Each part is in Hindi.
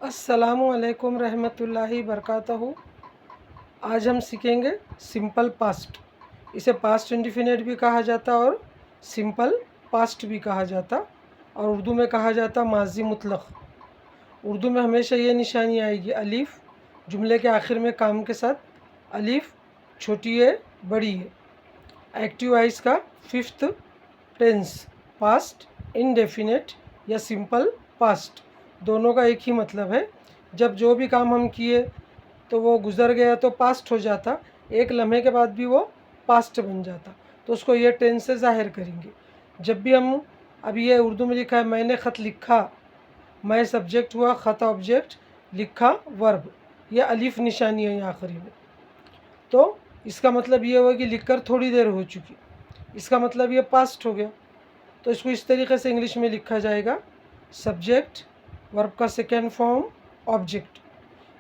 अस्सलामुअलैकुम रहमतुल्लाहि बरकातहू। आज हम सीखेंगे सिंपल पास्ट। इसे पास्ट इंडिफिनिट भी कहा जाता और सिंपल पास्ट भी कहा जाता, और उर्दू में कहा जाता माजी मुतलक। उर्दू में हमेशा ये निशानी आएगी अलीफ, जुमले के आखिर में काम के साथ अलीफ, छोटी है बड़ी है। एक्टिव वॉइस का फिफ्थ टेंस पास्ट इनडेफिनेट या सिंपल पास्ट, दोनों का एक ही मतलब है। जब जो भी काम हम किए तो वो गुज़र गया तो पास्ट हो जाता, एक लम्हे के बाद भी वो पास्ट बन जाता, तो उसको ये टेंस से ज़ाहिर करेंगे। जब भी हम, अभी ये उर्दू में लिखा है मैंने ख़त लिखा, मैं सब्जेक्ट हुआ, ख़त ऑब्जेक्ट, लिखा वर्ब, ये अलीफ निशानी है यहाँ आखिरी में, तो इसका मतलब ये हुआ कि लिखकर थोड़ी देर हो चुकी, इसका मतलब ये पास्ट हो गया। तो इसको इस तरीके से इंग्लिश में लिखा जाएगा, सब्जेक्ट, वर्ब का सेकेंड फॉर्म, ऑब्जेक्ट।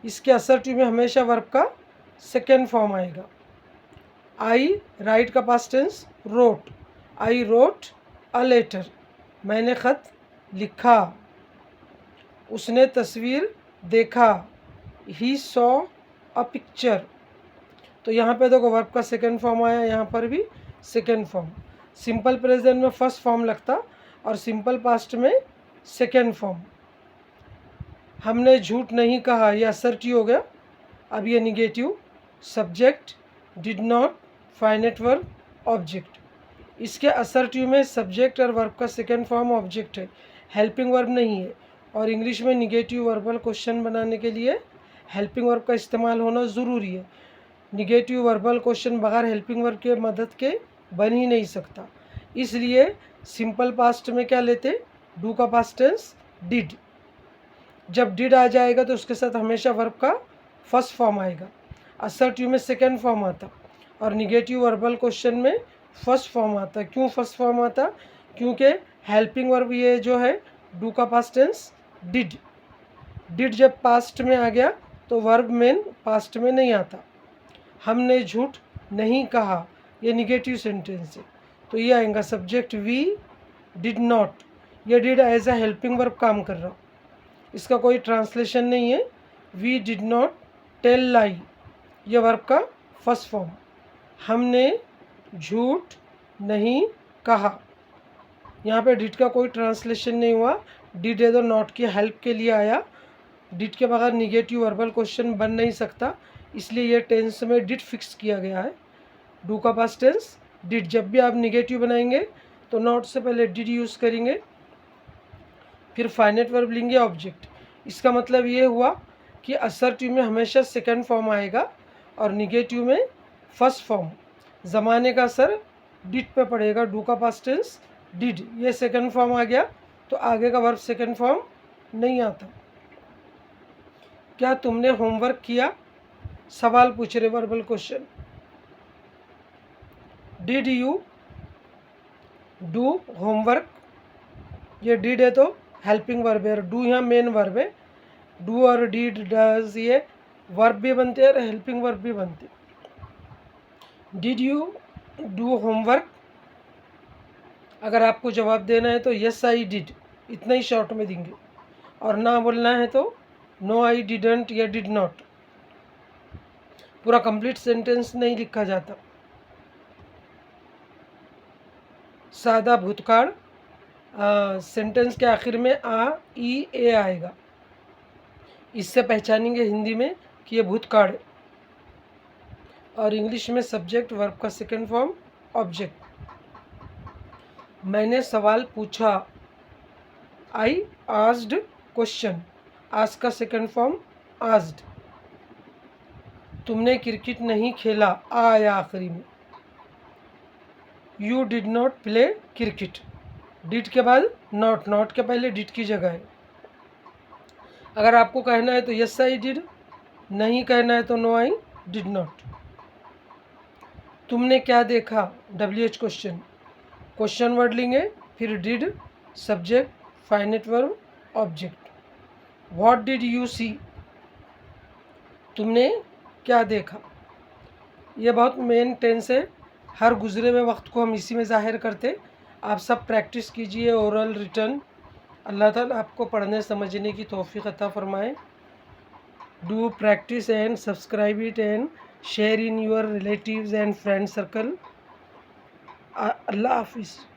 इसके असर्टिव में हमेशा वर्ब का सेकेंड फॉर्म आएगा। आई राइट का past tense wrote, I wrote a letter, मैंने ख़त लिखा। उसने तस्वीर देखा, ही सॉ अ पिक्चर। तो यहाँ पे देखो वर्ब का सेकेंड फॉर्म आया, यहाँ पर भी सेकेंड फॉर्म। सिंपल प्रेजेंट में फर्स्ट फॉर्म लगता और सिंपल पास्ट में सेकेंड फॉर्म। हमने झूठ नहीं कहा, यह असर्टिव हो गया। अब ये negative, subject did not, finite verb, object. इसके असर्टिव में सब्जेक्ट और वर्ब का सेकेंड फॉर्म ऑब्जेक्ट है, हेल्पिंग वर्ब नहीं है। और इंग्लिश में निगेटिव वर्बल क्वेश्चन बनाने के लिए हेल्पिंग वर्ब का इस्तेमाल होना ज़रूरी है। निगेटिव वर्बल क्वेश्चन बगैर हेल्पिंग वर्ब के मदद के बन ही नहीं सकता। इसलिए सिंपल पास्ट में क्या लेते, डू का पास्ट टेंस डिड। जब डिड आ जाएगा तो उसके साथ हमेशा वर्ब का फर्स्ट फॉर्म आएगा। असर्टिव में सेकेंड फॉर्म आता और निगेटिव वर्बल क्वेश्चन में फर्स्ट फॉर्म आता। क्यों फर्स्ट फॉर्म आता, क्योंकि हेल्पिंग वर्ब ये जो है डू का पास्ट टेंस डिड, डिड जब पास्ट में आ गया तो वर्ब मेन पास्ट में नहीं आता। हमने झूठ नहीं कहा, ये निगेटिव सेंटेंस है, तो ये आएगा सब्जेक्ट वी डिड नॉट, ये did as a helping verb काम कर रहा, इसका कोई ट्रांसलेशन नहीं है। We did not tell lie, ये वर्ब का फर्स्ट फॉर्म। हमने झूठ नहीं कहा, यहाँ पे डिड का कोई ट्रांसलेशन नहीं हुआ, डिड है तो नॉट की हेल्प के लिए आया। डिड के बगैर निगेटिव वर्बल क्वेश्चन बन नहीं सकता, इसलिए ये टेंस में डिड फिक्स किया गया है। डू का पास्ट टेंस डिड। जब भी आप निगेटिव बनाएंगे तो नॉट से पहले डिड यूज़ करेंगे, फिर फाइनेट वर्ब लेंगे ऑब्जेक्ट। इसका मतलब ये हुआ कि असर्टिव में हमेशा सेकेंड फॉर्म आएगा और निगेटिव में फर्स्ट फॉर्म। ज़माने का असर डिड पे पड़ेगा, डू का पास्ट टेंस डिड, ये सेकेंड फॉर्म आ गया तो आगे का वर्ब सेकेंड फॉर्म नहीं आता। क्या तुमने होमवर्क किया, सवाल पूछ रहे verbal question. Did you do homework, ये डिड है तो हेल्पिंग वर्ब है, डू यहाँ मेन वर्ब है। डू और डिड डज ये वर्ब भी बनते हैं और हेल्पिंग वर्ब भी बनते हैं। डिड यू डू होमवर्क, अगर आपको जवाब देना है तो यस आई डिड, इतना ही शॉर्ट में देंगे, और ना बोलना है तो नो आई डिडंट या डिड नॉट। पूरा कंप्लीट सेंटेंस नहीं लिखा जाता। सादा भूतकाल, सेंटेंस के आखिर में आ ई ए आएगा, इससे पहचानेंगे हिंदी में कि ये भूतकाल है। और इंग्लिश में सब्जेक्ट वर्ब का सेकेंड फॉर्म ऑब्जेक्ट। मैंने सवाल पूछा, आई आस्ड क्वेश्चन, आस्क का सेकेंड फॉर्म आस्ड। तुमने क्रिकेट नहीं खेला, आ आया आखिरी में। You did not play cricket, did के बाद नॉट, नॉट के पहले डिड की जगह है। अगर आपको कहना है तो यस आई डिड, नहीं कहना है तो नो आई डिड नॉट। तुमने क्या देखा, WH क्वेश्चन, क्वेश्चन वर्ड लेंगे, फिर did, subject, finite verb, object. What did you see, तुमने क्या देखा, ये बहुत मेन टेंस है, हर गुजरे हुए वक्त को हम इसी में ज़ाहिर करते। आप सब प्रैक्टिस कीजिए, ओरल रिटर्न। अल्लाह ताला आपको पढ़ने समझने की तौफीक अता फ़रमाए। Do practice and subscribe it and share in your relatives and friend circle. Allah Hafiz.